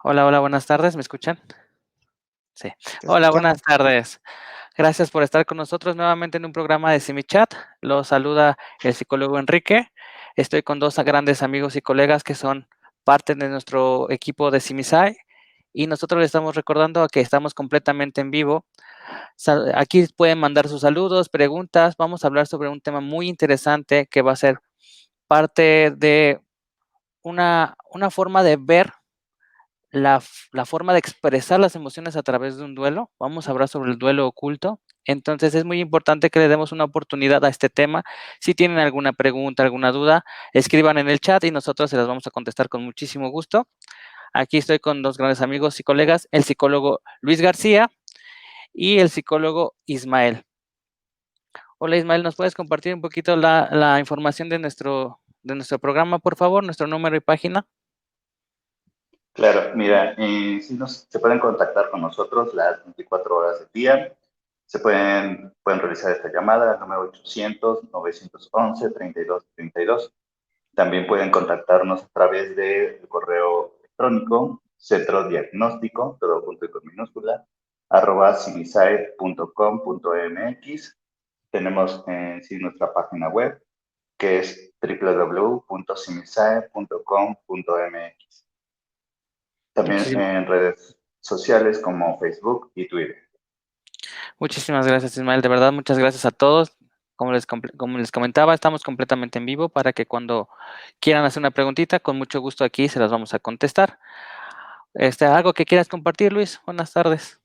Hola, hola, buenas tardes, ¿me escuchan? Sí. Te Hola, escuchamos. buenas tardes. Gracias por estar con nosotros nuevamente en un programa de SimiChat. Los saluda el psicólogo Enrique. Estoy con 2 grandes amigos y colegas que son parte de nuestro equipo de Simisai, y nosotros les estamos recordando que estamos completamente en vivo. Aquí pueden mandar sus saludos, preguntas. Vamos a hablar sobre un tema muy interesante que va a ser parte de una forma de ver la forma de expresar las emociones a través de un duelo. Vamos a hablar sobre el duelo oculto. Entonces, es muy importante que le demos una oportunidad a este tema. Si tienen alguna pregunta, alguna duda, escriban en el chat y nosotros se las vamos a contestar con muchísimo gusto. Aquí estoy con 2 grandes amigos y colegas, el psicólogo Luis García y el psicólogo Ismael. Hola, Ismael, ¿nos puedes compartir un poquito la información de nuestro programa, por favor? Nuestro número y página. Claro, mira, se pueden contactar con nosotros las 24 horas del día. Pueden realizar esta llamada al número 800-911-3232. También pueden contactarnos a través del correo electrónico centrodiagnóstico, todo junto y con minúscula, @civisaid.com.mx. Tenemos sí nuestra página web, que es www.cimisae.com.mx. También Muchísimas en redes sociales como Facebook y Twitter. Muchísimas gracias, Ismael. De verdad, muchas gracias a todos. Como les comentaba, estamos completamente en vivo para que cuando quieran hacer una preguntita, con mucho gusto aquí se las vamos a contestar. ¿Algo que quieras compartir, Luis? Buenas tardes.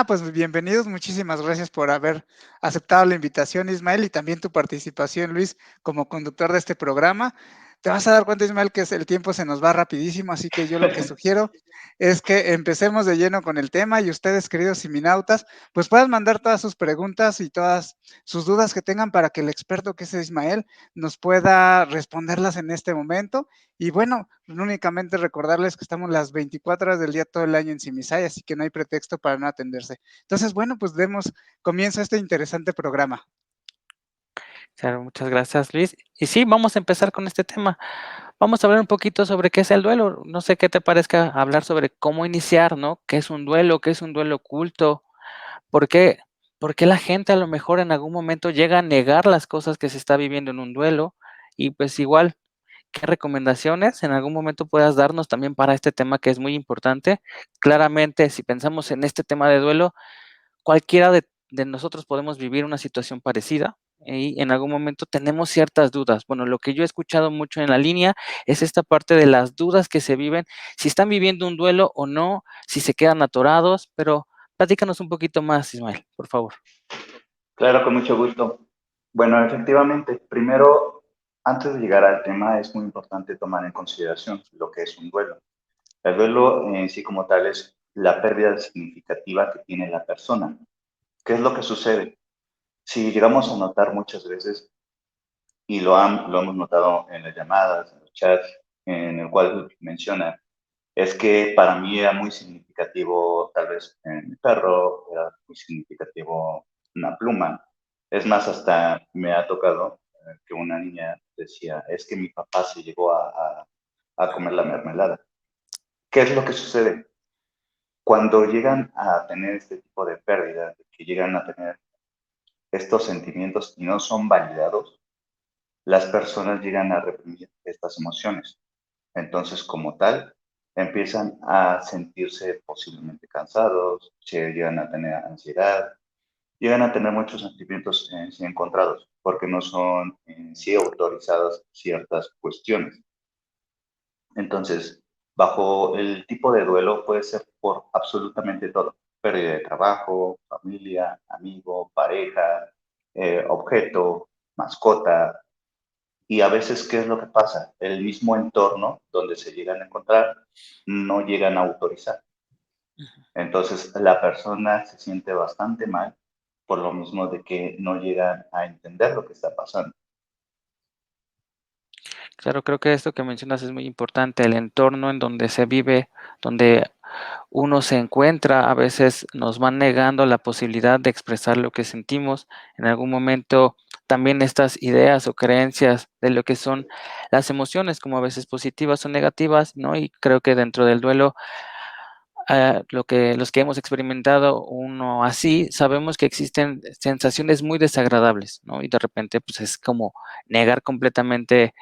Pues bienvenidos, muchísimas gracias por haber aceptado la invitación, Ismael, y también tu participación, Luis, como conductor de este programa. Te vas a dar cuenta, Ismael, que el tiempo se nos va rapidísimo, así que yo lo que sugiero es que empecemos de lleno con el tema y ustedes, queridos siminautas, pues puedan mandar todas sus preguntas y todas sus dudas que tengan para que el experto que es Ismael nos pueda responderlas en este momento. Y bueno, únicamente recordarles que estamos las 24 horas del día todo el año en Simisay, así que no hay pretexto para no atenderse. Entonces, bueno, pues demos comienzo a este interesante programa. Claro, muchas gracias, Luis. Y sí, vamos a empezar con este tema. Vamos a hablar un poquito sobre qué es el duelo. No sé qué te parezca hablar sobre cómo iniciar, ¿no? ¿Qué es un duelo? ¿Qué es un duelo oculto? ¿Por qué, por qué la gente a lo mejor en algún momento llega a negar las cosas que se está viviendo en un duelo? Y pues igual, ¿qué recomendaciones en algún momento puedas darnos también para este tema que es muy importante? Claramente, si pensamos en este tema de duelo, cualquiera de nosotros podemos vivir una situación parecida y en algún momento tenemos ciertas dudas. Bueno, lo que yo he escuchado mucho en la línea es esta parte de las dudas que se viven, si están viviendo un duelo o no, si se quedan atorados, pero platícanos un poquito más, Ismael, por favor. Claro, con mucho gusto. Bueno, efectivamente, primero, antes de llegar al tema, es muy importante tomar en consideración lo que es un duelo. El duelo en sí como tal es la pérdida significativa que tiene la persona. ¿Qué es lo que sucede? Si llegamos a notar muchas veces, y lo hemos notado en las llamadas, en los chats, en el cual menciona, es que para mí era muy significativo, tal vez en mi perro, era muy significativo una pluma. Es más, hasta me ha tocado que una niña decía, es que mi papá se llegó a comer la mermelada. ¿Qué es lo que sucede? Cuando llegan a tener este tipo de pérdida, que llegan a tener estos sentimientos y no son validados, las personas llegan a reprimir estas emociones. Entonces, como tal, empiezan a sentirse posiblemente cansados, se llegan a tener ansiedad, llegan a tener muchos sentimientos sí encontrados, porque no son en sí autorizadas ciertas cuestiones. Entonces, bajo el tipo de duelo puede ser por absolutamente todo. Pérdida de trabajo, familia, amigo, pareja, objeto, mascota. Y a veces, ¿qué es lo que pasa? El mismo entorno donde se llegan a encontrar no llegan a autorizar. Entonces, la persona se siente bastante mal por lo mismo de que no llegan a entender lo que está pasando. Claro, creo que esto que mencionas es muy importante, el entorno en donde se vive, donde uno se encuentra, a veces nos van negando la posibilidad de expresar lo que sentimos. En algún momento también estas ideas o creencias de lo que son las emociones, como a veces positivas o negativas, ¿no? Y creo que dentro del duelo, los que hemos experimentado uno así, sabemos que existen sensaciones muy desagradables, ¿no? Y de repente, pues es como negar completamente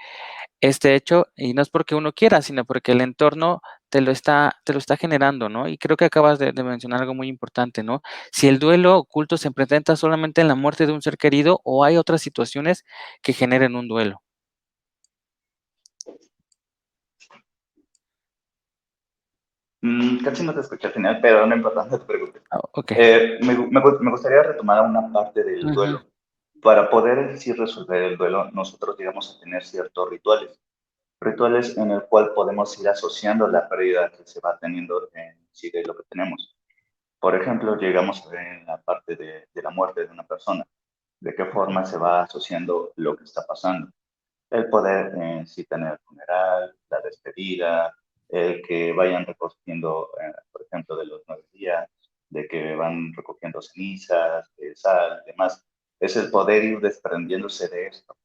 este hecho, y no es porque uno quiera, sino porque el entorno te lo está generando, ¿no? Y creo que acabas de mencionar algo muy importante, ¿no? Si el duelo oculto se presenta solamente en la muerte de un ser querido o hay otras situaciones que generen un duelo. Casi no te escuché al final, pero no importa, no te preocupes. Ah, okey. Me gustaría retomar una parte del Ujú, duelo. Para poder en sí resolver el duelo, nosotros llegamos a tener ciertos rituales. Rituales en el cual podemos ir asociando la pérdida que se va teniendo en sí de lo que tenemos. Por ejemplo, llegamos a ver en la parte de la muerte de una persona, de qué ujú, forma se va asociando lo que está pasando. El poder en sí tener el funeral, la despedida, el que vayan recogiendo, por ejemplo, de los 9 días, de que van recogiendo cenizas, sal, demás. Es el poder ir desprendiéndose de esto.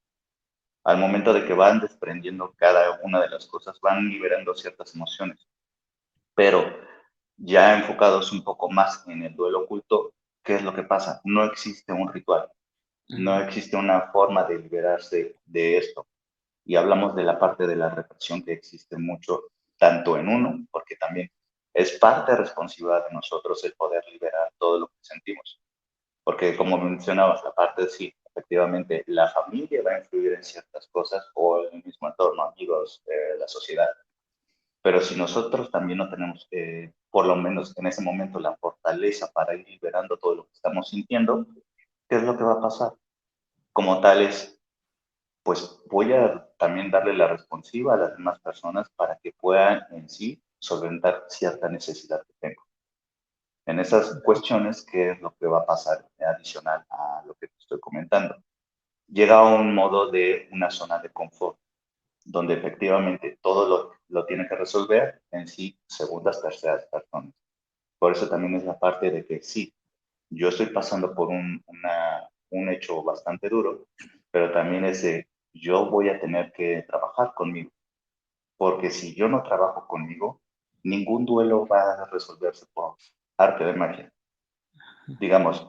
Al momento de que van desprendiendo cada una de las cosas, van liberando ciertas emociones. Pero ya enfocados un poco más en el duelo oculto, ¿qué es lo que pasa? No existe un ritual, no ujú, existe una forma de liberarse de esto. Y hablamos de la parte de la represión que existe mucho, tanto en uno, porque también es parte responsiva de nosotros el poder liberar todo lo que sentimos. Porque como mencionabas, la parte de sí, efectivamente, la familia va a influir en ciertas cosas o el mismo entorno, amigos, la sociedad. Pero si nosotros también no tenemos, por lo menos en ese momento, la fortaleza para ir liberando todo lo que estamos sintiendo, ¿qué es lo que va a pasar? Como tales, pues voy a también darle la responsiva a las demás personas para que puedan en sí solventar cierta necesidad que tengo. En esas cuestiones, ¿qué es lo que va a pasar adicional a lo que te estoy comentando? Llega a un modo de una zona de confort, donde efectivamente todo lo tiene que resolver en sí segundas, terceras personas. Por eso también es la parte de que sí, yo estoy pasando por un hecho bastante duro, pero también es de yo voy a tener que trabajar conmigo, porque si yo no trabajo conmigo, ningún duelo va a resolverse por arte de magia. Digamos,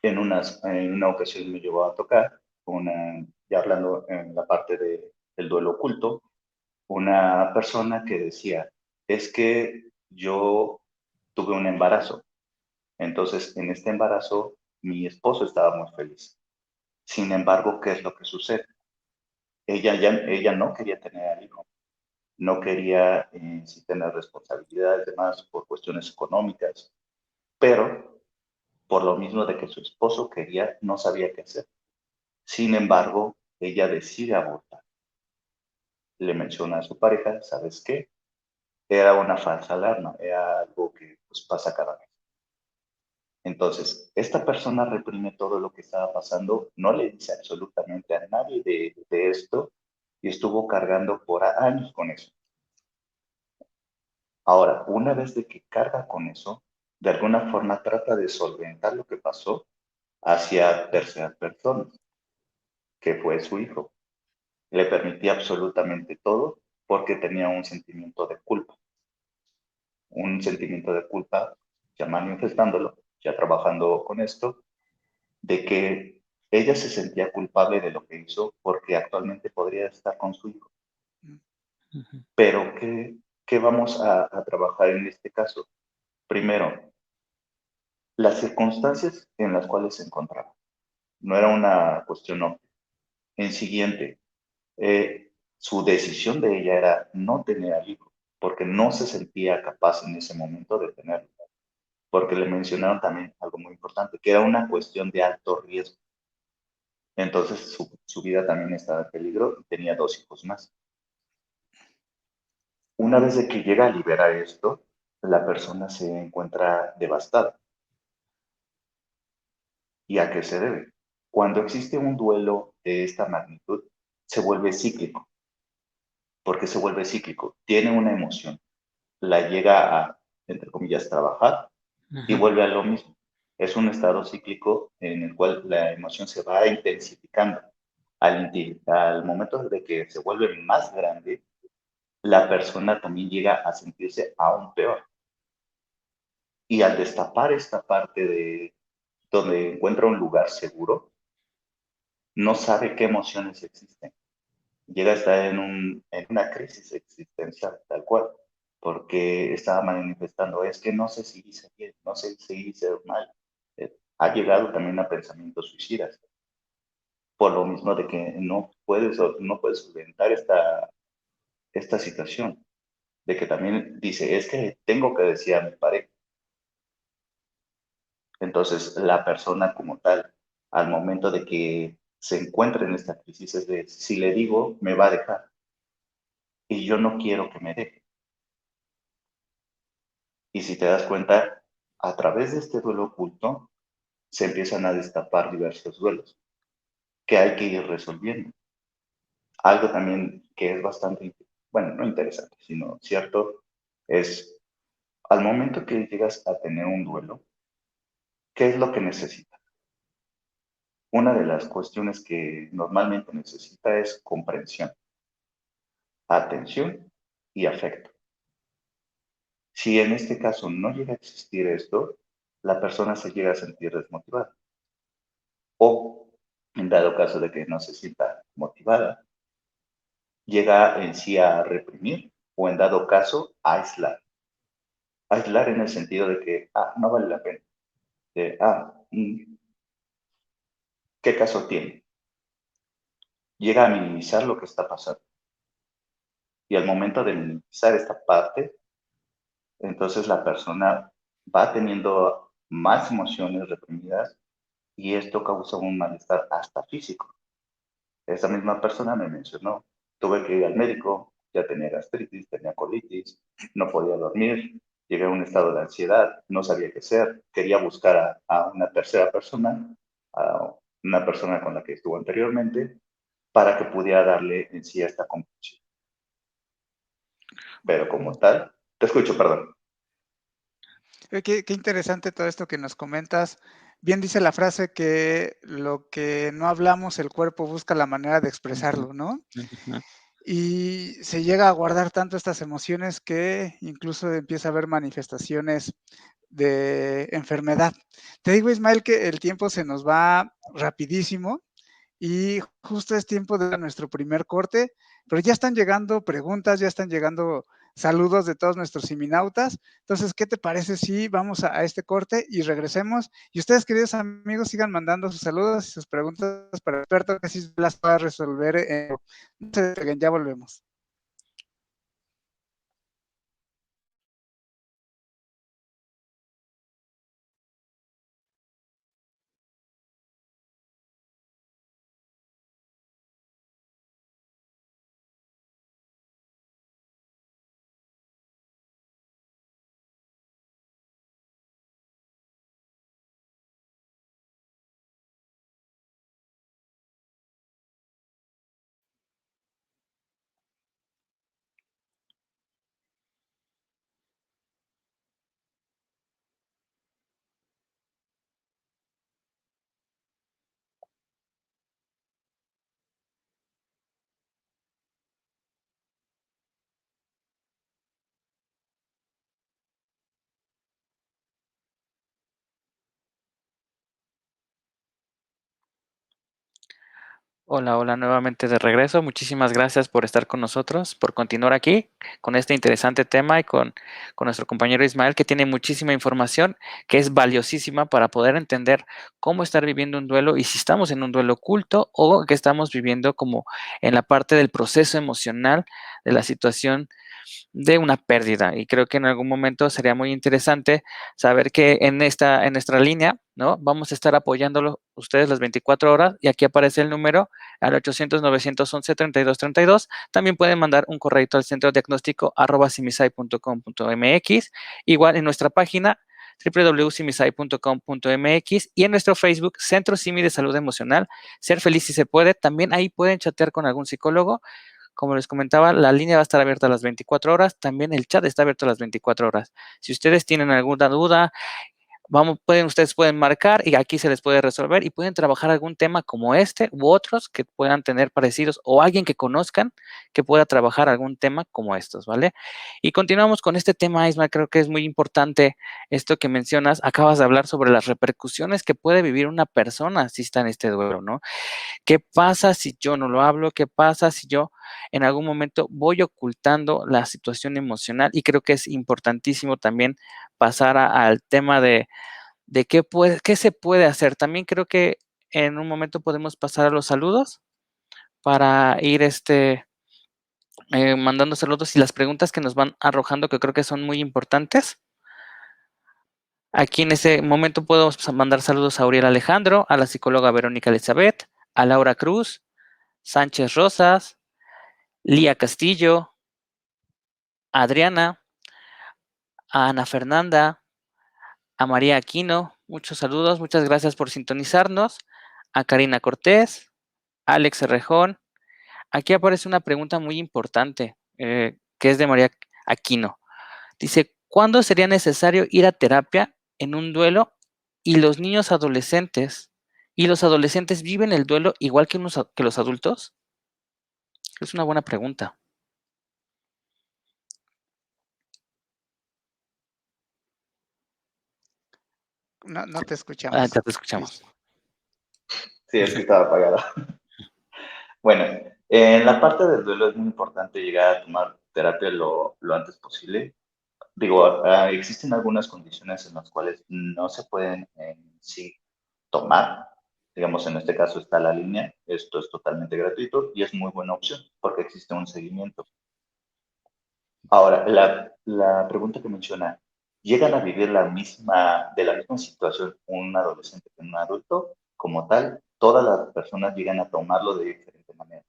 en una ocasión me llevó a tocar, ya hablando en la parte del duelo oculto, una persona que decía, es que yo tuve un embarazo, entonces en este embarazo mi esposo estaba muy feliz. Sin embargo, ¿qué es lo que sucede? Ella no quería tener al hijo, no quería sí tener responsabilidades, demás, por cuestiones económicas, pero por lo mismo de que su esposo quería, no sabía qué hacer. Sin embargo, ella decide abortar. Le menciona a su pareja, ¿sabes qué? Era una falsa alarma, era algo que pues, pasa cada vez. Entonces, esta persona reprime todo lo que estaba pasando, no le dice absolutamente a nadie de esto y estuvo cargando por años con eso. Ahora, una vez de que carga con eso, de alguna forma trata de solventar lo que pasó hacia terceras personas, que fue su hijo. Le permitía absolutamente todo porque tenía un sentimiento de culpa, ya manifestándolo, ya trabajando con esto, de que ella se sentía culpable de lo que hizo porque actualmente podría estar con su hijo. ujú, Pero ¿qué vamos a trabajar en este caso? Primero, las circunstancias en las cuales se encontraba. No era una cuestión obvia. En siguiente, su decisión de ella era no tener al hijo, porque no se sentía capaz en ese momento de tenerlo, porque le mencionaron también algo muy importante, que era una cuestión de alto riesgo. Entonces su vida también estaba en peligro y tenía 2 hijos más. Una vez de que llega a liberar esto, la persona se encuentra devastada. ¿Y a qué se debe? Cuando existe un duelo de esta magnitud, se vuelve cíclico. ¿Por qué se vuelve cíclico? Tiene una emoción, la llega a, entre comillas, trabajar y ujú. vuelve a lo mismo. Es un estado cíclico en el cual la emoción se va intensificando. Al momento de que se vuelve más grande, la persona también llega a sentirse aún peor. Y al destapar esta parte de donde encuentra un lugar seguro, no sabe qué emociones existen. Llega a estar en una crisis existencial, tal cual, porque estaba manifestando, es que no sé si hice bien, no sé si hice mal. Ha llegado también a pensamientos suicidas, por lo mismo de que no puedes solventar esta situación, de que también dice, es que tengo que decir a mi pareja. Entonces, la persona como tal, al momento de que se encuentra en esta crisis, es de, si le digo, me va a dejar. Y yo no quiero que me deje. Y si te das cuenta, a través de este duelo oculto, se empiezan a destapar diversos duelos que hay que ir resolviendo. Algo también que es bastante, bueno, no interesante, sino cierto, es al momento que llegas a tener un duelo, ¿qué es lo que necesitas? Una de las cuestiones que normalmente necesita es comprensión, atención y afecto. Si en este caso no llega a existir esto, la persona se llega a sentir desmotivada. O, en dado caso de que no se sienta motivada, llega en sí a reprimir o, en dado caso, a aislar. Aislar en el sentido de que, no vale la pena. De, ¿qué caso tiene? Llega a minimizar lo que está pasando. Y al momento de minimizar esta parte, entonces la persona va teniendo más emociones reprimidas y esto causa un malestar hasta físico. Esa misma persona me mencionó, tuve que ir al médico, ya tenía gastritis, tenía colitis, no podía dormir, llegué a un estado de ansiedad, no sabía qué hacer, quería buscar a una tercera persona, a una persona con la que estuvo anteriormente, para que pudiera darle en sí esta comprensión. Pero como tal, te escucho, perdón. Qué interesante todo esto que nos comentas. Bien dice la frase que lo que no hablamos, el cuerpo busca la manera de Ujú, expresarlo, ¿no? ujú. Y se llega a guardar tanto estas emociones que incluso empieza a haber manifestaciones de enfermedad. Te digo, Ismael, que el tiempo se nos va rapidísimo y justo es tiempo de nuestro primer corte, pero ya están llegando preguntas, ya están llegando saludos de todos nuestros siminautas. Entonces, ¿qué te parece si vamos a este corte y regresemos? Y ustedes, queridos amigos, sigan mandando sus saludos y sus preguntas para el experto que sí las pueda resolver. No se despeguen, ya volvemos. Hola, hola, nuevamente de regreso. Muchísimas gracias por estar con nosotros, por continuar aquí con este interesante tema y con nuestro compañero Ismael, que tiene muchísima información que es valiosísima para poder entender cómo estar viviendo un duelo y si estamos en un duelo oculto o que estamos viviendo como en la parte del proceso emocional de la situación de una pérdida. Y creo que en algún momento sería muy interesante saber que en nuestra línea, ¿no? Vamos a estar apoyándolo ustedes las 24 horas y aquí aparece el número al 800-911-3232. También pueden mandar un correo al centro diagnóstico @simisai.com.mx. Igual en nuestra página www.simisai.com.mx y en nuestro Facebook, Centro Simi de Salud Emocional, Ser Feliz si se puede. También ahí pueden chatear con algún psicólogo. Como les comentaba, la línea va a estar abierta a las 24 horas, también el chat está abierto a las 24 horas. Si ustedes tienen alguna duda, ustedes pueden marcar y aquí se les puede resolver y pueden trabajar algún tema como este u otros que puedan tener parecidos o alguien que conozcan que pueda trabajar algún tema como estos, ¿vale? Y continuamos con este tema, Isma, creo que es muy importante esto que mencionas. Acabas de hablar sobre las repercusiones que puede vivir una persona si está en este duelo, ¿no? ¿Qué pasa si yo no lo hablo? ¿Qué pasa si yo en algún momento voy ocultando la situación emocional? Y creo que es importantísimo también pasar al tema de qué se puede hacer. También creo que en un momento podemos pasar a los saludos para ir mandando saludos y las preguntas que nos van arrojando, que creo que son muy importantes. Aquí en ese momento puedo mandar saludos a Uriel Alejandro, a la psicóloga Verónica Elizabeth, a Laura Cruz, Sánchez Rosas, Lía Castillo, a Adriana, a Ana Fernanda, a María Aquino. Muchos saludos, muchas gracias por sintonizarnos. A Karina Cortés, Alex Rejón. Aquí aparece una pregunta muy importante, que es de María Aquino. Dice, ¿cuándo sería necesario ir a terapia en un duelo y los niños adolescentes y los adolescentes viven el duelo igual que los adultos? Es una buena pregunta. No te Ah, escuchamos, ya te Luis. escuchamos. Sí, es que estaba apagado. Bueno, en la parte del duelo es muy importante llegar a tomar terapia lo antes posible. Digo, existen algunas condiciones en las cuales no se pueden en sí tomar. Digamos, en este caso está la línea. Esto es totalmente gratuito y es muy buena opción porque existe un seguimiento. Ahora, la pregunta que menciona, ¿llegan a vivir de la misma situación un adolescente que un adulto? Como tal, todas las personas llegan a tomarlo de diferente manera.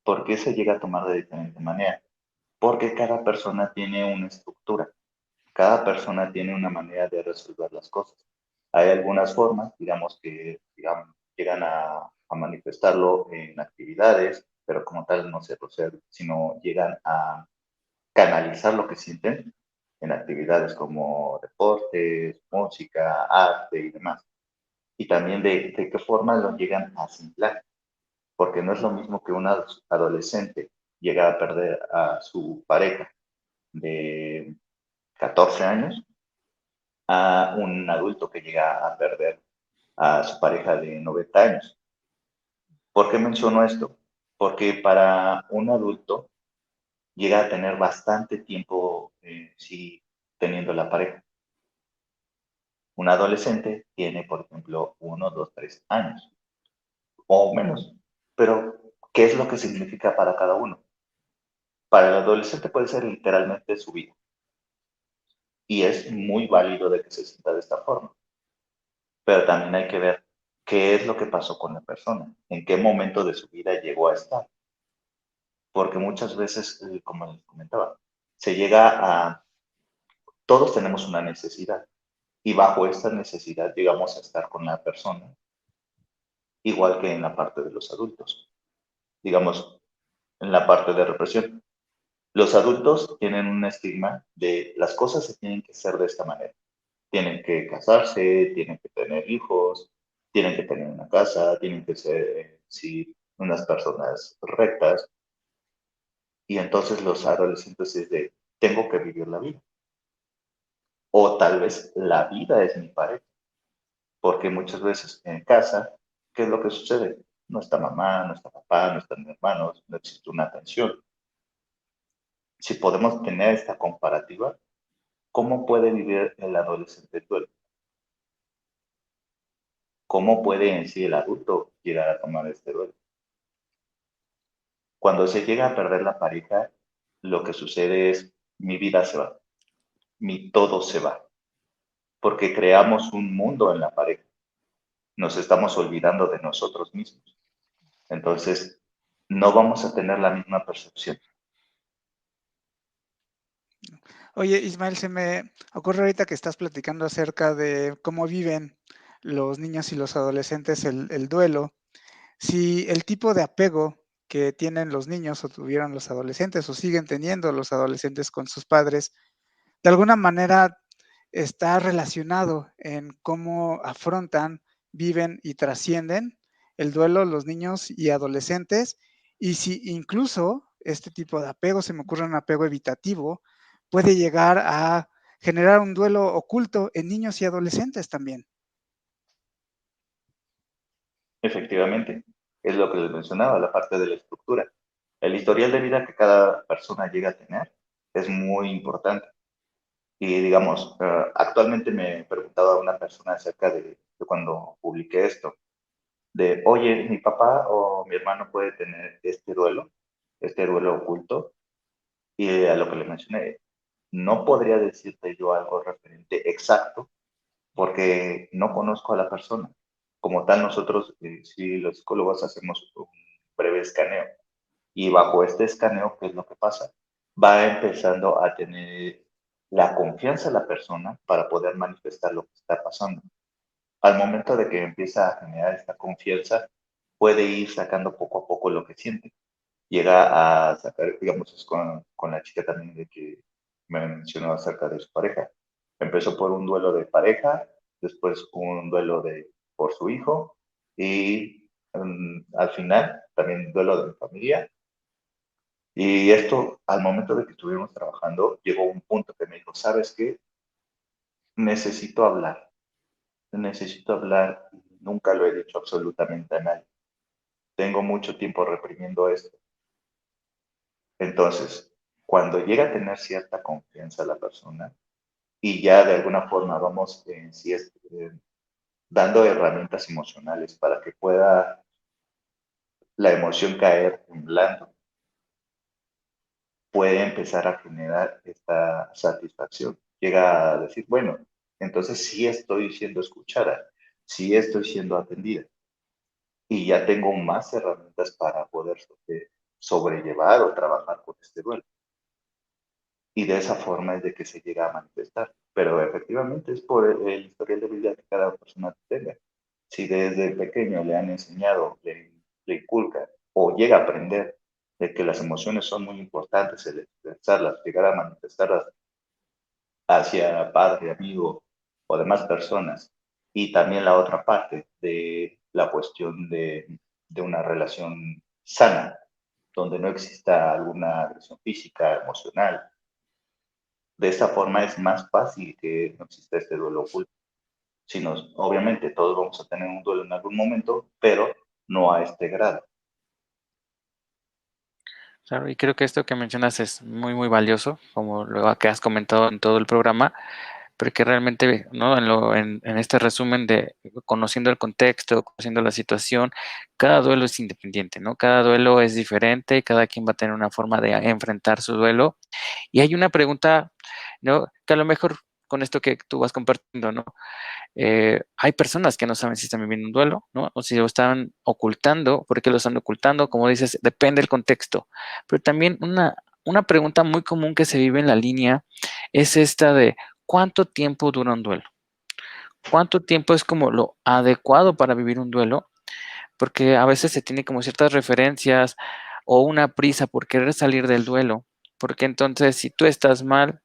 ¿Por qué se llega a tomar de diferente manera? Porque cada persona tiene una estructura, cada persona tiene una manera de resolver las cosas. Hay algunas formas, digamos, que llegan a manifestarlo en actividades, pero como tal no se resuelve, sino llegan a canalizar lo que sienten en actividades como deportes, música, arte y demás. Y también de qué forma lo llegan a asimilar, porque no es lo mismo que un adolescente llega a perder a su pareja de 14 años a un adulto que llega a perder a su pareja de 90 años. ¿Por qué menciono esto? Porque para un adulto llega a tener bastante tiempo, sí, teniendo la pareja. Un adolescente tiene, por ejemplo, 1, 2, 3 años o menos. Pero, ¿qué es lo que significa para cada uno? Para el adolescente puede ser literalmente su vida. Y es muy válido de que se sienta de esta forma. Pero también hay que ver qué es lo que pasó con la persona, en qué momento de su vida llegó a estar. Porque muchas veces, como les comentaba, se llega a... Todos tenemos una necesidad. Y bajo esta necesidad llegamos a estar con la persona, igual que en la parte de los adultos. Digamos, en la parte de represión. Los adultos tienen un estigma de las cosas se tienen que hacer de esta manera. Tienen que casarse, tienen que tener hijos, tienen que tener una casa, tienen que ser, sí, unas personas rectas. Y entonces los adolescentes es de, tengo que vivir la vida. O tal vez la vida es mi pareja. Porque muchas veces en casa, ¿qué es lo que sucede? No está mamá, no está papá, no están hermanos, no existe una atención. Si podemos tener esta comparativa, ¿cómo puede vivir el adolescente el duelo? ¿Cómo puede en sí el adulto llegar a tomar este duelo? Cuando se llega a perder la pareja, lo que sucede es mi vida se va, mi todo se va, porque creamos un mundo en la pareja. Nos estamos olvidando de nosotros mismos. Entonces, no vamos a tener la misma percepción. Oye, Ismael, se me ocurre ahorita que estás platicando acerca de cómo viven los niños y los adolescentes el duelo. Si el tipo de apego que tienen los niños o tuvieron los adolescentes o siguen teniendo los adolescentes con sus padres, de alguna manera está relacionado en cómo afrontan, viven y trascienden el duelo los niños y adolescentes, y si incluso este tipo de apego, se me ocurre un apego evitativo, puede llegar a generar un duelo oculto en niños y adolescentes también. Efectivamente, es lo que les mencionaba, la parte de la estructura. El historial de vida que cada persona llega a tener es muy importante. Y digamos, actualmente me preguntaba una persona acerca de cuando publiqué esto, de, oye, mi papá o mi hermano puede tener este duelo oculto, y a lo que le mencioné, no podría decirte yo algo referente exacto porque no conozco a la persona. Como tal, nosotros, sí, los psicólogos hacemos un breve escaneo, y bajo este escaneo, ¿qué es lo que pasa? Va empezando a tener la confianza de la persona para poder manifestar lo que está pasando. Al momento de que empieza a generar esta confianza, puede ir sacando poco a poco lo que siente. Llega a sacar, digamos, es con la chica también de que me mencionó acerca de su pareja. Empezó por un duelo de pareja, después un duelo por su hijo, y al final también duelo de familia. Y esto, al momento de que estuvimos trabajando, llegó un punto que me dijo, ¿sabes qué? Necesito hablar, necesito hablar. Nunca lo he dicho absolutamente a nadie. Tengo mucho tiempo reprimiendo esto. Entonces, cuando llega a tener cierta confianza la persona y ya de alguna forma vamos dando herramientas emocionales para que pueda la emoción caer en blando, puede empezar a generar esta satisfacción. Llega a decir, bueno, entonces sí estoy siendo escuchada, sí estoy siendo atendida, y ya tengo más herramientas para poder sobrellevar o trabajar con este duelo. Y de esa forma es de que se llega a manifestar. Pero efectivamente es por el historial de vida que cada persona tenga. Si desde pequeño le han enseñado, le inculcan o llega a aprender de que las emociones son muy importantes, el expresarlas, llegar a manifestarlas hacia padre, amigo o demás personas. Y también la otra parte de la cuestión de una relación sana, donde no exista alguna agresión física, emocional. De esta forma es más fácil que no exista este duelo oculto. Si nos, obviamente todos vamos a tener un duelo en algún momento, pero no a este grado. Claro, y creo que esto que mencionas es muy, muy valioso, como lo que has comentado en todo el programa, porque realmente, ¿no? En este resumen de conociendo el contexto, conociendo la situación, cada duelo es independiente, ¿no? Cada duelo es diferente, cada quien va a tener una forma de enfrentar su duelo. Y hay una pregunta, ¿no? Que a lo mejor con esto que tú vas compartiendo, ¿no? Hay personas que no saben si están viviendo un duelo, ¿no? O si lo están ocultando, ¿por qué lo están ocultando? Como dices, depende del contexto. Pero también una pregunta muy común que se vive en la línea es esta de ¿cuánto tiempo dura un duelo? ¿Cuánto tiempo es como lo adecuado para vivir un duelo? Porque a veces se tiene como ciertas referencias o una prisa por querer salir del duelo. Porque entonces, si tú estás mal,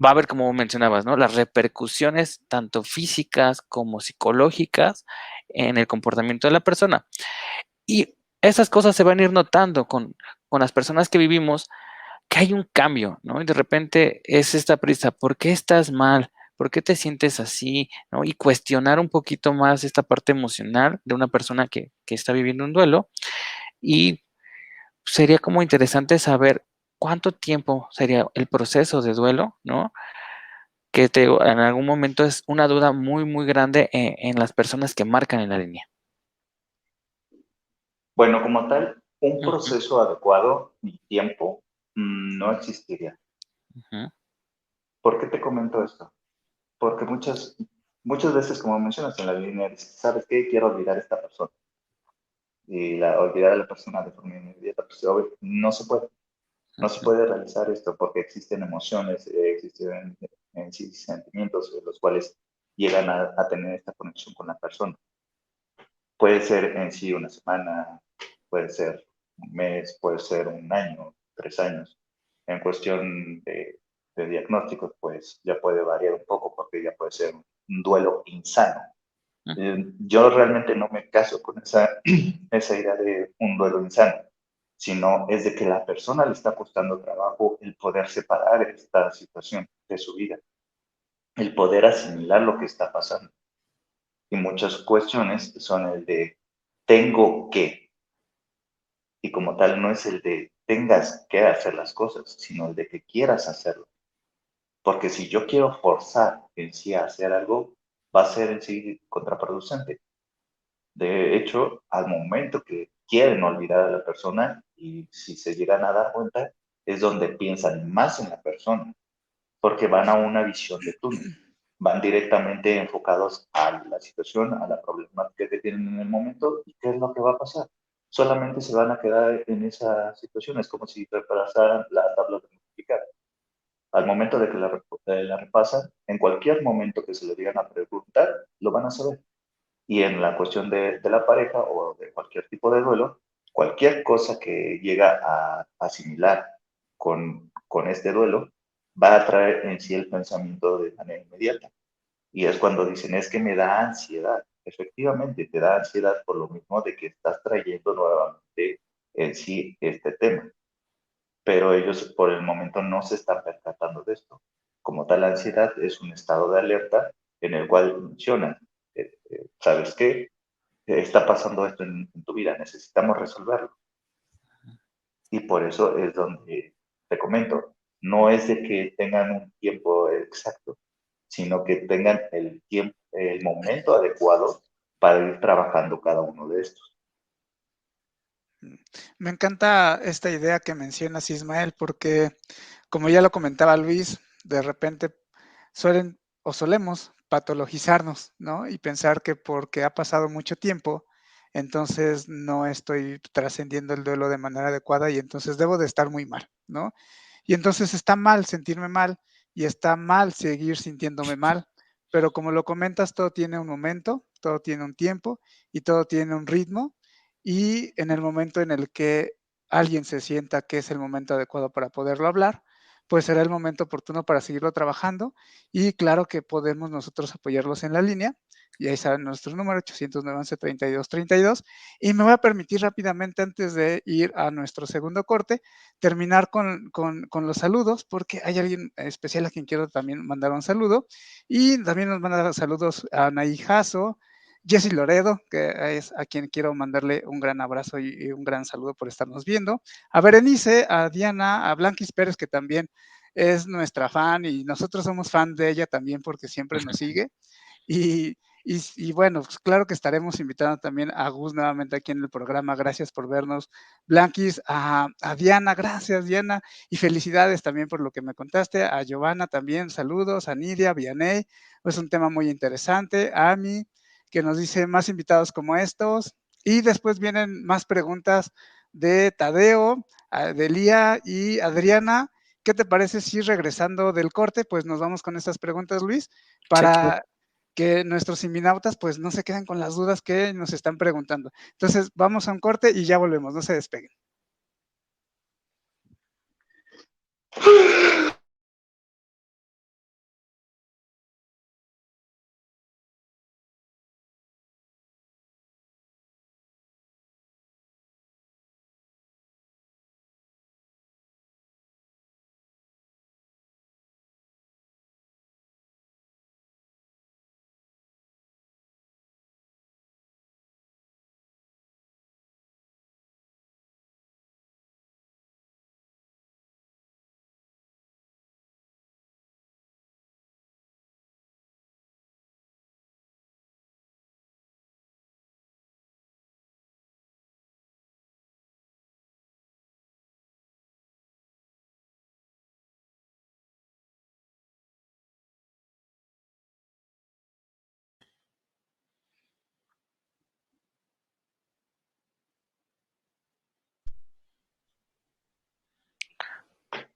va a haber, como mencionabas, ¿no? Las repercusiones tanto físicas como psicológicas en el comportamiento de la persona. Y esas cosas se van a ir notando con las personas que vivimos, que hay un cambio, ¿no? Y de repente es esta prisa, ¿por qué estás mal? ¿Por qué te sientes así? ¿No? Y cuestionar un poquito más esta parte emocional de una persona que está viviendo un duelo. Y sería como interesante saber cuánto tiempo sería el proceso de duelo, ¿no? Que en algún momento es una duda muy, muy grande en las personas que marcan en la línea. Bueno, como tal, un Ujú, proceso adecuado y tiempo no existiría. ujú, ¿Por qué te comento esto? Porque muchas veces, como mencionas en la línea, dices, ¿sabes qué? Quiero olvidar a esta persona. Y olvidar a la persona de forma inmediata, pues obvio, no se puede. No se ujú. puede realizar esto porque existen emociones, existen en sí sentimientos los cuales llegan a tener esta conexión con la persona. Puede ser en sí una semana, puede ser un mes, puede ser un año, 3 años, en cuestión de de diagnósticos, pues ya puede variar un poco porque ya puede ser un duelo insano. Yo realmente no me caso con esa idea de un duelo insano, sino es de que la persona le está costando trabajo el poder separar esta situación de su vida, el poder asimilar lo que está pasando. Y muchas cuestiones son el de tengo que, y como tal no es el de tengas que hacer las cosas, sino el de que quieras hacerlo. Porque si yo quiero forzar en sí a hacer algo, va a ser en sí contraproducente. De hecho, al momento que quieren olvidar a la persona y si se llegan a dar cuenta, es donde piensan más en la persona, porque van a una visión de túnel, van directamente enfocados a la situación, a la problemática que tienen en el momento y qué es lo que va a pasar. Solamente se van a quedar en esa situación, es como si repasaran la tabla de multiplicar. Al momento de que la repasan, en cualquier momento que se le digan a preguntar, lo van a saber. Y en la cuestión de la pareja o de cualquier tipo de duelo, cualquier cosa que llega a asimilar con este duelo va a traer en sí el pensamiento de manera inmediata. Y es cuando dicen, es que me da ansiedad. Efectivamente, te da ansiedad por lo mismo de que estás trayendo nuevamente en sí este tema. Pero ellos por el momento no se están percatando de esto. Como tal, la ansiedad es un estado de alerta en el cual mencionan, ¿sabes qué? Está pasando esto en tu vida, necesitamos resolverlo. Y por eso es donde te comento, no es de que tengan un tiempo exacto, sino que tengan el tiempo, el momento adecuado para ir trabajando cada uno de estos. Me encanta esta idea que mencionas, Ismael, porque como ya lo comentaba Luis, de repente suelen o solemos patologizarnos, ¿no? Y pensar que porque ha pasado mucho tiempo, entonces no estoy trascendiendo el duelo de manera adecuada y entonces debo de estar muy mal, ¿no? Y entonces está mal sentirme mal y está mal seguir sintiéndome mal, pero como lo comentas, todo tiene un momento, todo tiene un tiempo y todo tiene un ritmo y en el momento en el que alguien se sienta que es el momento adecuado para poderlo hablar, pues será el momento oportuno para seguirlo trabajando y claro que podemos nosotros apoyarlos en la línea. Y ahí saben nuestro número 809-11-32-32. Y me voy a permitir rápidamente, antes de ir a nuestro segundo corte, terminar con los saludos, porque hay alguien especial a quien quiero también mandar un saludo. Y también nos manda saludos a Anaí Jasso, Jessy Loredo, que es a quien quiero mandarle un gran abrazo y un gran saludo por estarnos viendo. A Berenice, a Diana, a Blanquis Pérez, que también es nuestra fan y nosotros somos fan de ella también porque siempre nos sigue. Y bueno, pues claro que estaremos invitando también a Gus nuevamente aquí en el programa. Gracias por vernos. Blanquis, a Diana, gracias Diana. Y felicidades también por lo que me contaste. A Giovanna también, saludos. A Nidia, a Vianey, es un tema muy interesante. A Ami, que nos dice más invitados como estos. Y después vienen más preguntas de Tadeo, de Lía y Adriana. ¿Qué te parece si regresando del corte, pues nos vamos con estas preguntas, Luis, Sí, para que nuestros seminautas pues no se queden con las dudas que nos están preguntando? Entonces, vamos a un corte y ya volvemos, no se despeguen.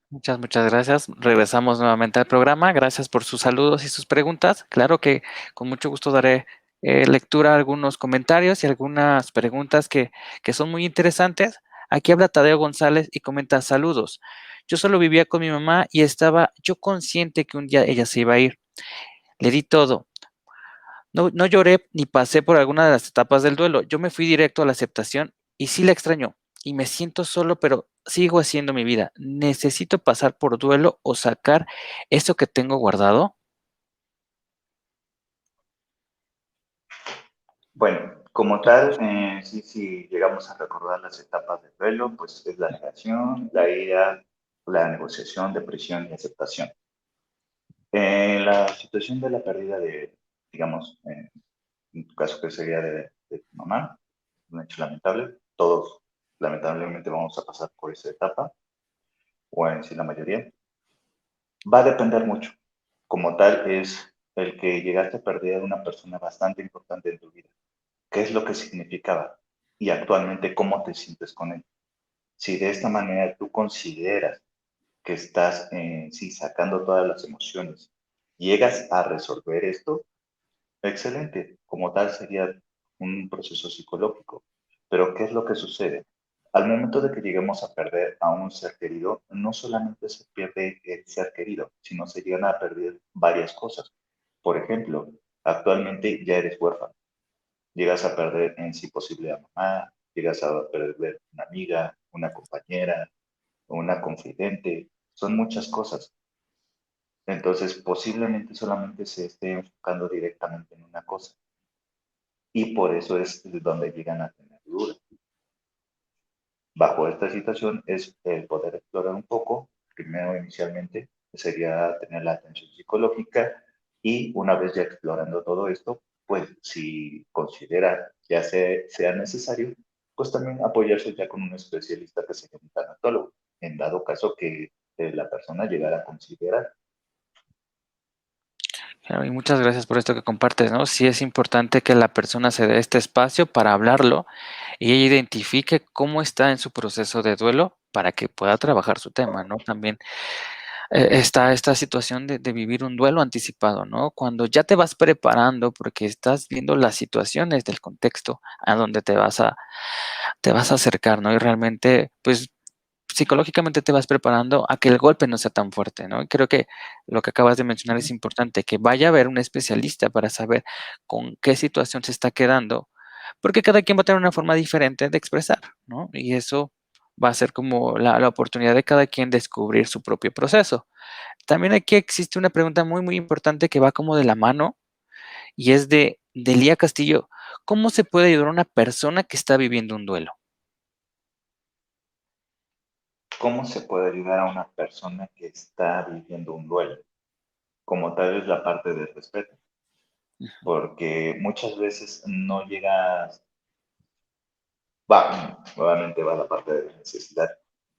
muchas gracias. Regresamos nuevamente al programa. Gracias por sus saludos y sus preguntas. Claro que con mucho gusto daré lectura a algunos comentarios y algunas preguntas que son muy interesantes. Aquí habla Tadeo González y comenta saludos. Yo solo vivía con mi mamá y estaba yo consciente que un día ella se iba a ir. Le di todo. No lloré ni pasé por alguna de las etapas del duelo. Yo me fui directo a la aceptación y sí la extraño y me siento solo, pero sigo haciendo mi vida. ¿Necesito pasar por duelo o sacar eso que tengo guardado? Bueno, como tal, sí, si llegamos a recordar las etapas del duelo, pues es la negación, la ira, la negociación, depresión y aceptación. En la situación de la pérdida de, digamos, en tu caso que sería de tu mamá, un hecho lamentable, todos lamentablemente vamos a pasar por esa etapa, o en sí la mayoría, va a depender mucho. Como tal, es el que llegaste a perder a una persona bastante importante en tu vida. ¿Qué es lo que significaba? Y actualmente, ¿cómo te sientes con él? Si de esta manera tú consideras que estás sí sacando todas las emociones, llegas a resolver esto, excelente. Como tal sería un proceso psicológico. Pero ¿qué es lo que sucede? Al momento de que lleguemos a perder a un ser querido, no solamente se pierde el ser querido, sino se llegan a perder varias cosas. Por ejemplo, actualmente ya eres huérfano. Llegas a perder en sí posible a mamá, llegas a perder una amiga, una compañera, una confidente. Son muchas cosas. Entonces, posiblemente solamente se esté enfocando directamente en una cosa. Y por eso es donde llegan a tener dudas. Bajo esta situación es el poder explorar un poco, primero inicialmente sería tener la atención psicológica y una vez ya explorando todo esto, pues si considera ya sea necesario, pues también apoyarse ya con un especialista que sería un tanatólogo, en dado caso que la persona llegara a considerar. Claro, y muchas gracias por esto que compartes, ¿no? Sí es importante que la persona se dé este espacio para hablarlo y ella identifique cómo está en su proceso de duelo para que pueda trabajar su tema, ¿no? También está esta situación de vivir un duelo anticipado, ¿no? Cuando ya te vas preparando porque estás viendo las situaciones del contexto a donde te vas a acercar, ¿no? Y realmente, pues psicológicamente te vas preparando a que el golpe no sea tan fuerte, ¿no? Y creo que lo que acabas de mencionar es importante, que vaya a ver un especialista para saber con qué situación se está quedando, porque cada quien va a tener una forma diferente de expresar, ¿no? Y eso va a ser como la oportunidad de cada quien descubrir su propio proceso. También aquí existe una pregunta muy, muy importante que va como de la mano y es de Lía Castillo. ¿Cómo se puede ayudar a una persona que está viviendo un duelo? ¿Cómo se puede ayudar a una persona que está viviendo un duelo? Como tal es la parte del respeto, porque muchas veces no llegas, nuevamente va la parte de la necesidad.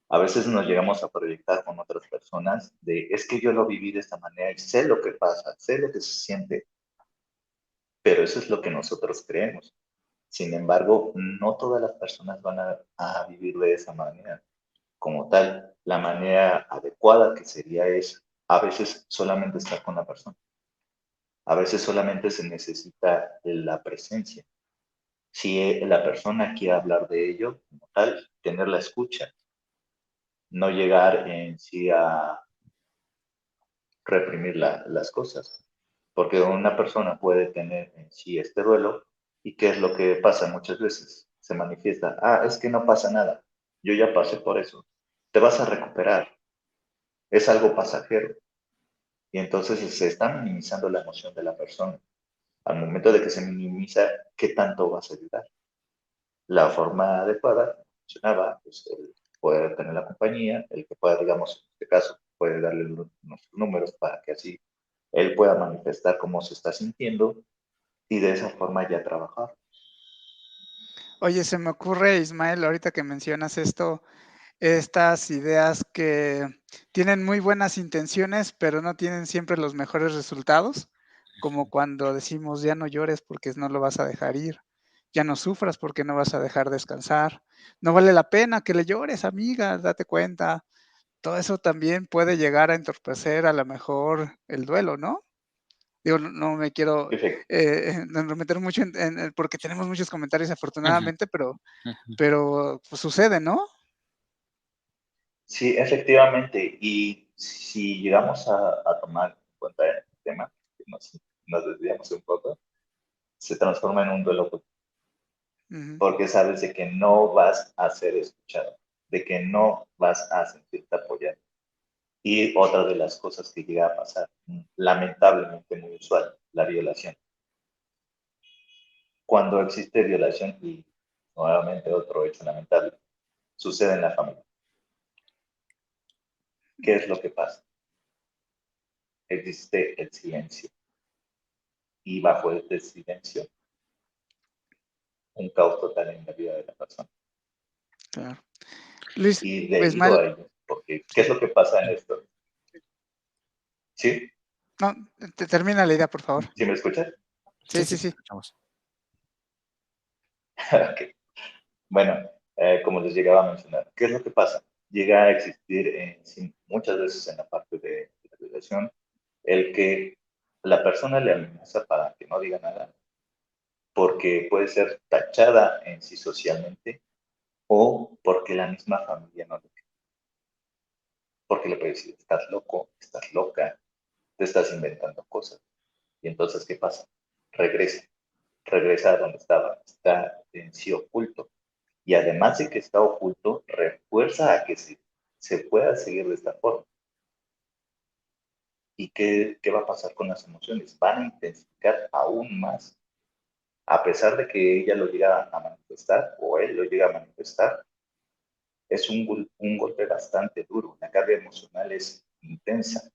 A veces nos llegamos a proyectar con otras personas de, es que yo lo viví de esta manera y sé lo que pasa, sé lo que se siente, pero eso es lo que nosotros creemos. Sin embargo, no todas las personas van a vivir de esa manera. Como tal, la manera adecuada que sería es a veces solamente estar con la persona. A veces solamente se necesita la presencia. Si la persona quiere hablar de ello, como tal, tener la escucha, no llegar en sí a reprimir las cosas. Porque una persona puede tener en sí este duelo y qué es lo que pasa muchas veces. Se manifiesta, es que no pasa nada, yo ya pasé por eso, te vas a recuperar, es algo pasajero. Y entonces se está minimizando la emoción de la persona. Al momento de que se minimiza, ¿qué tanto vas a ayudar? La forma adecuada, como mencionaba, es el poder tener la compañía, el que pueda, digamos, en este caso, puede darle nuestros números para que así él pueda manifestar cómo se está sintiendo y de esa forma ya trabajar. Oye, se me ocurre, Ismael, ahorita que mencionas esto, estas ideas que tienen muy buenas intenciones, pero no tienen siempre los mejores resultados, como cuando decimos ya no llores porque no lo vas a dejar ir, ya no sufras porque no vas a dejar descansar, no vale la pena que le llores, amiga, date cuenta. Todo eso también puede llegar a entorpecer a lo mejor el duelo, ¿no? Digo, no me quiero Perfecto. meter mucho porque tenemos muchos comentarios Ujú, afortunadamente, ujú. pero pues, sucede, ¿no? Sí, efectivamente. Y si llegamos a tomar en cuenta el tema, que nos desviamos un poco, se transforma en un duelo Ujú. porque sabes de que no vas a ser escuchado, de que no vas a sentirte apoyado. Y otra de las cosas que llega a pasar, lamentablemente muy usual, la violación. Cuando existe violación, y nuevamente otro hecho lamentable, sucede en la familia. ¿Qué es lo que pasa? Existe el silencio. Y bajo este silencio, un caos total en la vida de la persona. Claro. Luis, Y debido Ismael, a ello, porque ¿qué es lo que pasa en esto? ¿Sí? no, te termina la idea, por favor. ¿Sí me escuchas? Sí, Sí, sí, sí, te sí. escuchamos. Ok. Bueno, como les llegaba a mencionar, ¿qué es lo que pasa? Llega a existir sí, muchas veces en la parte de la violación el que la persona le amenaza para que no diga nada, porque puede ser tachada en sí socialmente o porque la misma familia no le quiere. Porque le puede decir, estás loco, estás loca, te estás inventando cosas. Y entonces, ¿qué pasa? Regresa, regresa a donde estaba, está en sí oculto. Y además de que está oculto, refuerza a que se pueda seguir de esta forma. ¿Y qué va a pasar con las emociones? Van a intensificar aún más. A pesar de que ella lo llega a manifestar o él lo llega a manifestar, es un golpe bastante duro. La carga emocional es intensa.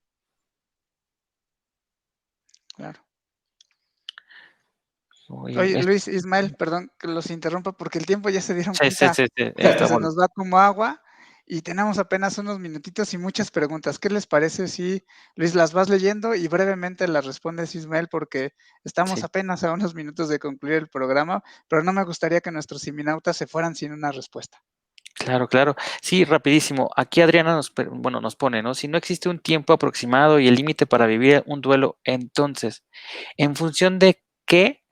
Claro. Uy, Oye, Luis, Ismael, perdón que los interrumpa porque el tiempo ya se dieron sí, sí, cuenta sí, sí, que se estamos. nos va como agua y tenemos apenas unos minutitos y muchas preguntas. ¿Qué les parece si, Luis, las vas leyendo y brevemente las respondes, Ismael, porque estamos Sí, apenas a unos minutos de concluir el programa, pero no me gustaría que nuestros siminautas se fueran sin una respuesta. claro, claro. Sí, rapidísimo. Aquí Adriana bueno, nos pone, ¿no? Si no existe un tiempo aproximado y el límite para vivir un duelo, entonces, en función de que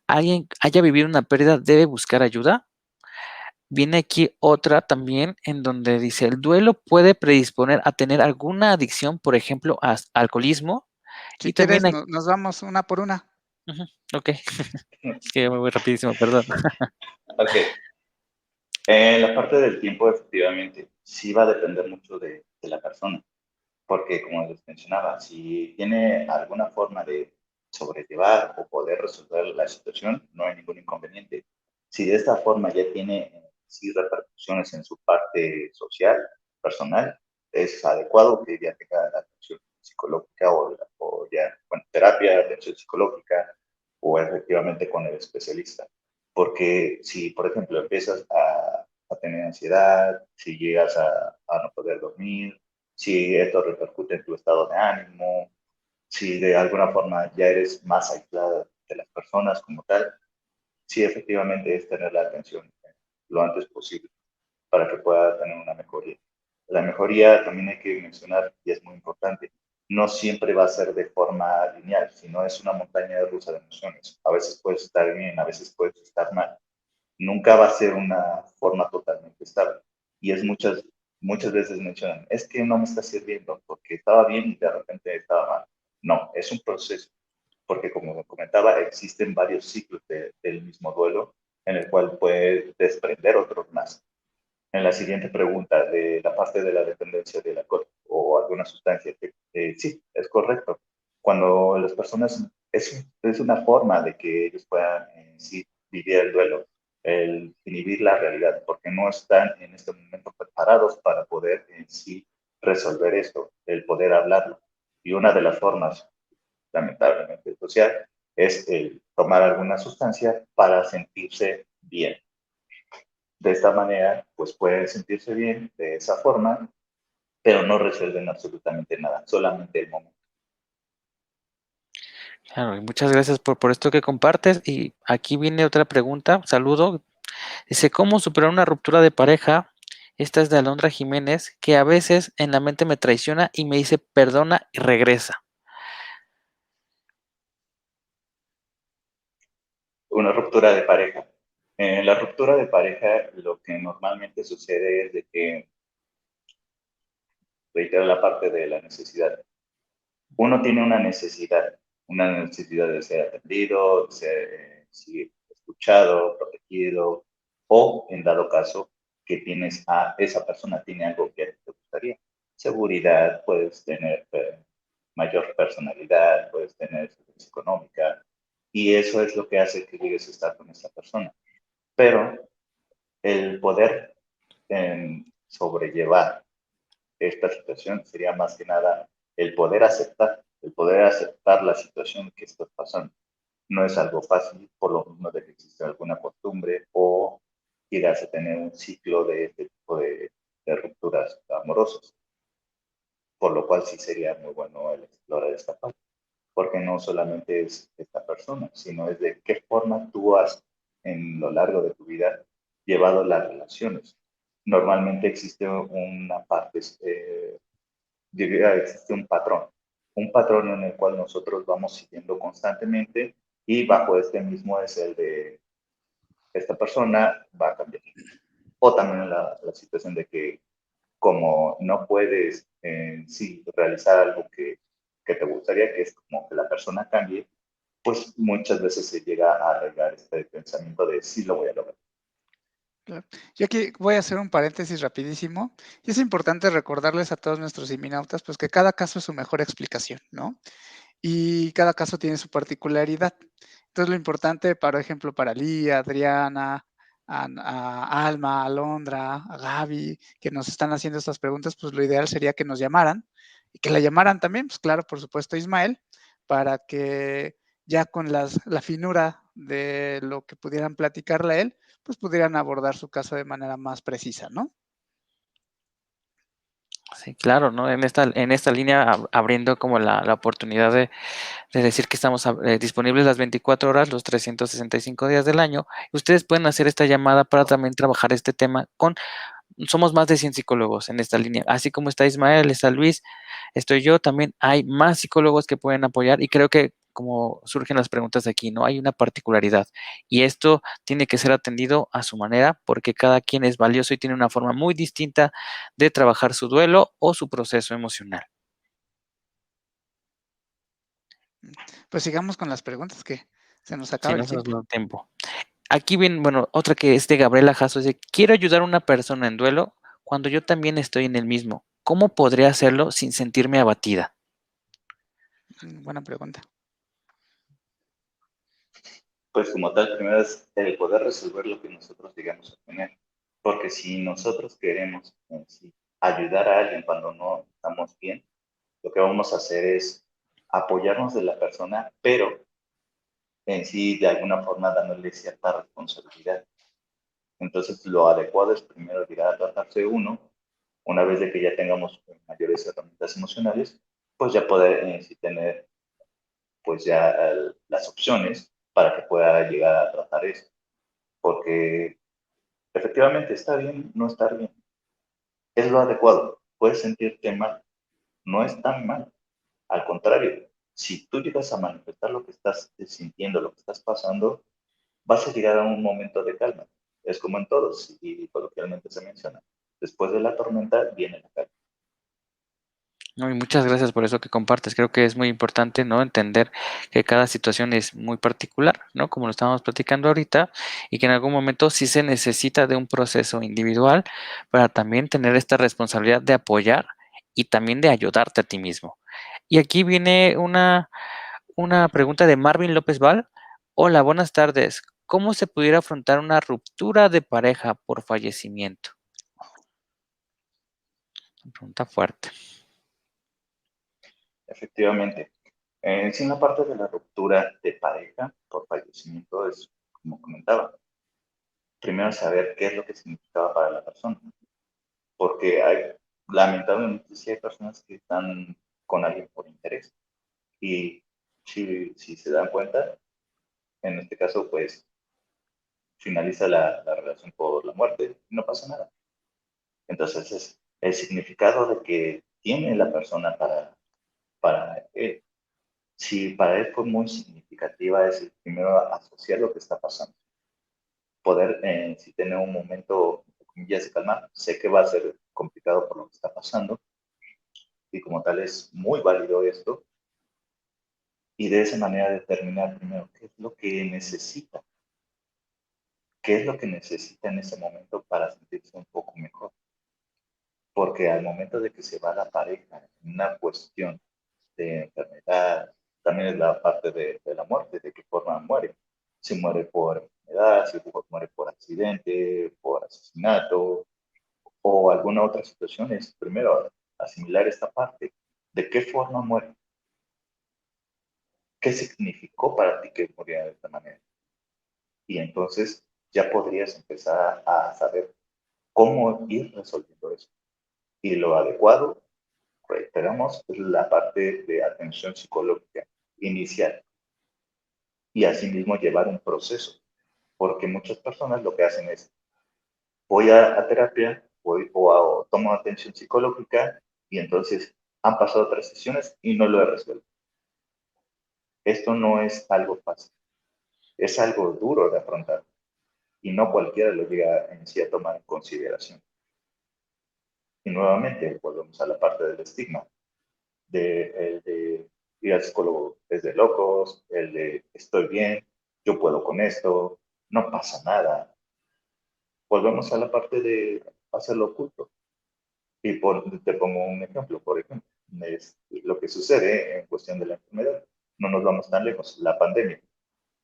alguien haya vivido una pérdida, debe buscar ayuda. Viene aquí otra también en donde dice, el duelo puede predisponer a tener alguna adicción, por ejemplo, a alcoholismo. Si Y también quieres, hay, nos vamos una por una. ujú, ok, es que me voy rapidísimo, perdón. Ok, en la parte del tiempo, efectivamente, sí va a depender mucho de la persona, porque como les mencionaba, si tiene alguna forma de sobrellevar o poder resolver la situación, no hay ningún inconveniente. Si de esta forma ya tiene sí repercusiones en su parte social, personal, es adecuado que ya tenga la atención psicológica o ya, bueno, terapia, atención psicológica o efectivamente con el especialista. Porque si, por ejemplo, empiezas a tener ansiedad, si llegas a no poder dormir, si esto repercute en tu estado de ánimo, si de alguna forma ya eres más aislada de las personas como tal, sí efectivamente es tener la atención lo antes posible para que pueda tener una mejoría. La mejoría también hay que mencionar, y es muy importante, no siempre va a ser de forma lineal, sino es una montaña rusa de emociones. A veces puedes estar bien, a veces puedes estar mal. Nunca va a ser una forma totalmente estable. Y es muchas veces mencionan, es que no me está sirviendo porque estaba bien y de repente estaba mal. No, es un proceso, porque como comentaba, existen varios ciclos del mismo duelo en el cual puede desprender otros más. En la siguiente pregunta, de la parte de la dependencia del alcohol o alguna sustancia, sí, es correcto. Cuando las personas, es una forma de que ellos puedan sí vivir el duelo, el inhibir la realidad, porque no están en este momento preparados para poder en sí resolver esto, el poder hablarlo. Y una de las formas, lamentablemente social, es el tomar alguna sustancia para sentirse bien. De esta manera, pues pueden sentirse bien de esa forma, pero no resuelven absolutamente nada, solamente el momento. Claro, y muchas gracias por esto que compartes. Y aquí viene otra pregunta, saludo. Dice, ¿cómo superar una ruptura de pareja? Esta es de Alondra Jiménez, que a veces en la mente me traiciona y me dice perdona y regresa. Una ruptura de pareja. En la ruptura de pareja, lo que normalmente sucede es de que reitero la parte de la necesidad. Uno tiene una necesidad de ser atendido, de ser sí, escuchado, protegido, o en dado caso que tienes a esa persona tiene algo que te gustaría. Seguridad, puedes tener mayor personalidad, puedes tener seguridad económica, y eso es lo que hace que llegues a estar con esa persona. Pero el poder sobrellevar esta situación sería más que nada el poder aceptar la situación que estás pasando. No es algo fácil, por lo mismo de que existe alguna costumbre o quieras tener un ciclo de este tipo de rupturas amorosas, por lo cual sí sería muy bueno el explorar esta parte, porque no solamente es esta persona, sino es de qué forma tú has en lo largo de tu vida llevado las relaciones. Normalmente existe una parte existe un patrón en el cual nosotros vamos siguiendo constantemente y bajo este mismo es el de esta persona va a cambiar. O también la situación de que como no puedes sí realizar algo que te gustaría, que es como que la persona cambie, pues muchas veces se llega a arraigar este pensamiento de sí lo voy a lograr. Claro. Yo aquí voy a hacer un paréntesis rapidísimo, y es importante recordarles a todos nuestros seminautas, pues que cada caso es su mejor explicación, ¿no? Y cada caso tiene su particularidad. Entonces, lo importante, por ejemplo, para Lía, Adriana, a Alma, a Alondra, a Gaby, que nos están haciendo estas preguntas, pues lo ideal sería que nos llamaran y que la llamaran también, pues claro, por supuesto, a Ismael, para que ya con la finura de lo que pudieran platicarle a él, pues pudieran abordar su caso de manera más precisa, ¿no? Sí, claro, ¿no? En esta línea abriendo como la oportunidad de decir que estamos disponibles las 24 horas, los 365 días del año. Ustedes pueden hacer esta llamada para también trabajar este tema somos más de 100 psicólogos en esta línea, así como está Ismael, está Luis, estoy yo, también hay más psicólogos que pueden apoyar y creo que como surgen las preguntas de aquí, ¿no? Hay una particularidad y esto tiene que ser atendido a su manera porque cada quien es valioso y tiene una forma muy distinta de trabajar su duelo o su proceso emocional. Pues sigamos con las preguntas que se nos Si acaba no el se nos tiempo. da tiempo. Aquí viene, bueno, otra que es de Gabriela Jasso, dice, quiero ayudar a una persona en duelo cuando yo también estoy en el mismo. ¿Cómo podría hacerlo sin sentirme abatida? Buena pregunta. Pues como tal, primero es el poder resolver lo que nosotros llegamos a tener. Porque si nosotros queremos sí, ayudar a alguien cuando no estamos bien, lo que vamos a hacer es apoyarnos de la persona, pero en sí de alguna forma dándole cierta responsabilidad. Entonces lo adecuado es primero llegar a tratarse uno, una vez de que ya tengamos mayores herramientas emocionales, pues ya poder sí tener pues ya las opciones para que pueda llegar a tratar eso. Porque efectivamente está bien no estar bien. Es lo adecuado. Puedes sentirte mal. No es tan mal. Al contrario, si tú llegas a manifestar lo que estás sintiendo, lo que estás pasando, vas a llegar a un momento de calma. Es como en todos, y coloquialmente se menciona. Después de la tormenta viene la calma. No, y muchas gracias por eso que compartes. Creo que es muy importante, ¿no? Entender que cada situación es muy particular, ¿no? Como lo estábamos platicando ahorita, y que en algún momento sí se necesita de un proceso individual para también tener esta responsabilidad de apoyar y también de ayudarte a ti mismo. Y aquí viene una pregunta de Marvin López Val. Hola, buenas tardes. ¿Cómo se pudiera afrontar una ruptura de pareja por fallecimiento? Una pregunta fuerte. Efectivamente. Sí, en la parte de la ruptura de pareja por fallecimiento es, como comentaba, primero saber qué es lo que significaba para la persona. Porque lamentablemente, sí hay personas que están con alguien por interés. Y si se dan cuenta, en este caso, pues finaliza la relación por la muerte y no pasa nada. Entonces, es el significado de que tiene la persona para él. Si para él fue muy significativa, es el primero asociar lo que está pasando. Poder, si tener un momento, entre comillas, de calmar, sé que va a ser complicado por lo que está pasando, y como tal es muy válido esto, y de esa manera determinar primero qué es lo que necesita, qué es lo que necesita en ese momento para sentirse un poco mejor. Porque al momento de que se va la pareja en una cuestión de enfermedad, también es la parte de la muerte, de qué forma muere. Si muere por enfermedad, si muere por accidente, por asesinato o alguna otra situación, es primero asimilar esta parte. ¿De qué forma muere? ¿Qué significó para ti que muriera de esta manera? Y entonces ya podrías empezar a saber cómo ir resolviendo eso. Y lo adecuado, reiteramos, es la parte de atención psicológica inicial y asimismo llevar un proceso, porque muchas personas lo que hacen es, voy a terapia, o tomo atención psicológica y entonces han pasado 3 sesiones y no lo he resuelto. Esto no es algo fácil, es algo duro de afrontar y no cualquiera lo llega en sí a tomar en consideración. Y nuevamente volvemos a la parte del estigma, de ir al psicólogo es de locos, el de estoy bien, yo puedo con esto, no pasa nada. Volvemos a la parte de hacerlo oculto. Y te pongo un ejemplo, por ejemplo, es lo que sucede en cuestión de la enfermedad. No nos vamos tan lejos, la pandemia.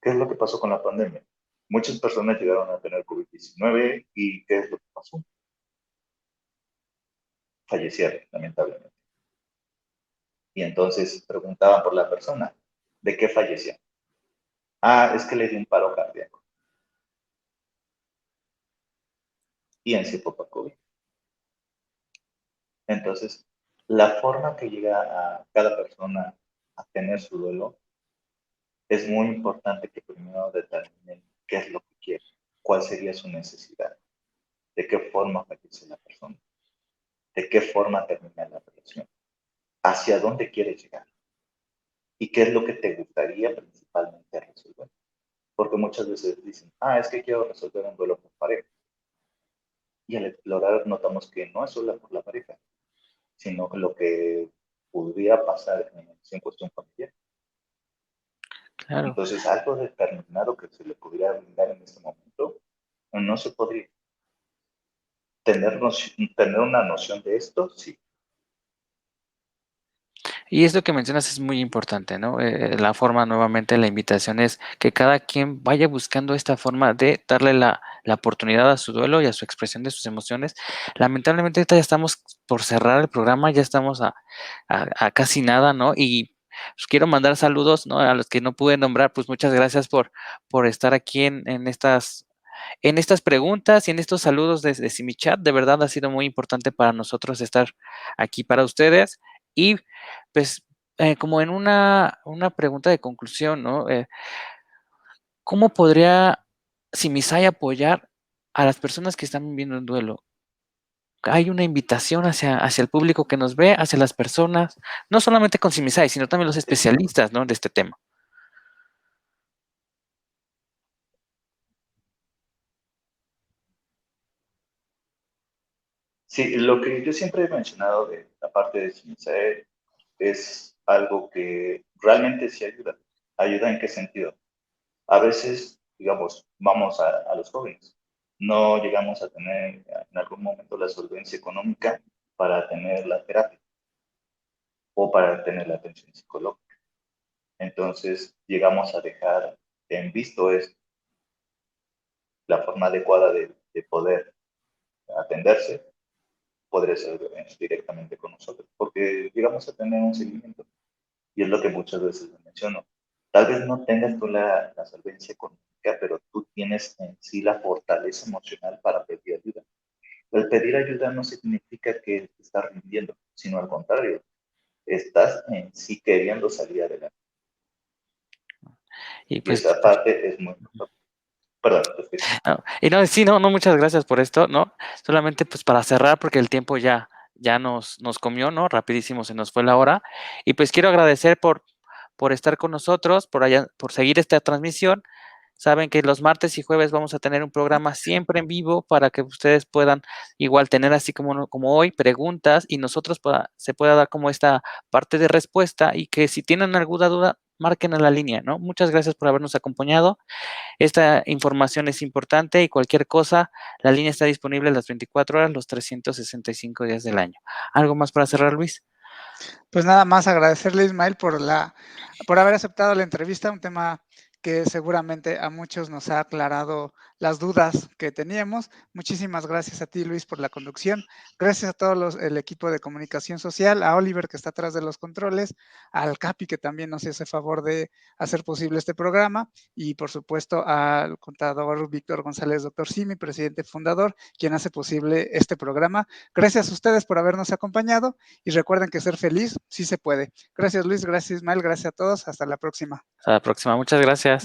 ¿Qué es lo que pasó con la pandemia? Muchas personas llegaron a tener COVID-19 y ¿qué es lo que pasó? Fallecieron, lamentablemente. Y entonces preguntaban por la persona, ¿de qué falleció? Ah, es que le dio un paro cardíaco. Y en sí fue por COVID. Entonces, la forma que llega a cada persona a tener su duelo es muy importante que primero determinen qué es lo que quiere, cuál sería su necesidad, de qué forma fallece la persona, de qué forma termina la relación, hacia dónde quiere llegar y qué es lo que te gustaría principalmente resolver. Porque muchas veces dicen, ah, es que quiero resolver un duelo por pareja. Y al explorar notamos que no es solo por la pareja, sino que lo que podría pasar en cuestión familiar. Claro. Entonces, algo determinado que se le pudiera brindar en este momento, no se podría. Tener una noción de esto, sí. Y esto que mencionas es muy importante, ¿no? La forma, nuevamente, la invitación es que cada quien vaya buscando esta forma de darle la oportunidad a su duelo y a su expresión de sus emociones. Lamentablemente, ahorita ya estamos por cerrar el programa, ya estamos a casi nada, ¿no? Y pues, quiero mandar saludos, ¿no? A los que no pude nombrar, pues muchas gracias por estar aquí en estas preguntas y en estos saludos desde Simichat. De verdad ha sido muy importante para nosotros estar aquí para ustedes. Y pues como en una pregunta de conclusión, ¿no? ¿Cómo podría Simisay apoyar a las personas que están viviendo un duelo? Hay una invitación hacia el público que nos ve, hacia las personas, no solamente con Simisay, sino también los especialistas, ¿no? De este tema. Sí, lo que yo siempre he mencionado de la parte de CINSAE es algo que realmente sí ayuda. ¿Ayuda en qué sentido? A veces, digamos, vamos a los jóvenes. No llegamos a tener en algún momento la solvencia económica para tener la terapia o para tener la atención psicológica. Entonces, llegamos a dejar en visto esto, la forma adecuada de poder atenderse podría ser directamente con nosotros, porque llegamos a tener un seguimiento. Y es lo que muchas veces les menciono. Tal vez no tengas tú la solvencia económica, pero tú tienes en sí la fortaleza emocional para pedir ayuda. El pedir ayuda no significa que te estás rindiendo, sino al contrario, estás en sí queriendo salir adelante. Y Y pues esa parte es muy importante. Perdón, te escucho. no, y no, sí, no, muchas gracias por esto, ¿no? Solamente pues para cerrar, porque el tiempo ya nos comió, ¿no? Rapidísimo se nos fue la hora. Y pues quiero agradecer por estar con nosotros, por seguir esta transmisión. Saben que los martes y jueves vamos a tener un programa siempre en vivo para que ustedes puedan igual tener así como hoy preguntas y nosotros se pueda dar como esta parte de respuesta y que si tienen alguna duda, marquen a la línea, ¿no? Muchas gracias por habernos acompañado. Esta información es importante y cualquier cosa, la línea está disponible las 24 horas, los 365 días del año. ¿Algo más para cerrar, Luis? Pues nada más agradecerle, Ismael, por haber aceptado la entrevista, un tema que seguramente a muchos nos ha aclarado las dudas que teníamos. Muchísimas gracias a ti, Luis, por la conducción. Gracias a todo el equipo de comunicación social, a Oliver, que está atrás de los controles, al Capi, que también nos hace favor de hacer posible este programa, y por supuesto al contador Víctor González, doctor Simi, presidente fundador, quien hace posible este programa. Gracias a ustedes por habernos acompañado y recuerden que ser feliz sí se puede. Gracias, Luis, gracias, Ismael, gracias a todos. Hasta la próxima. Hasta la próxima. Muchas gracias.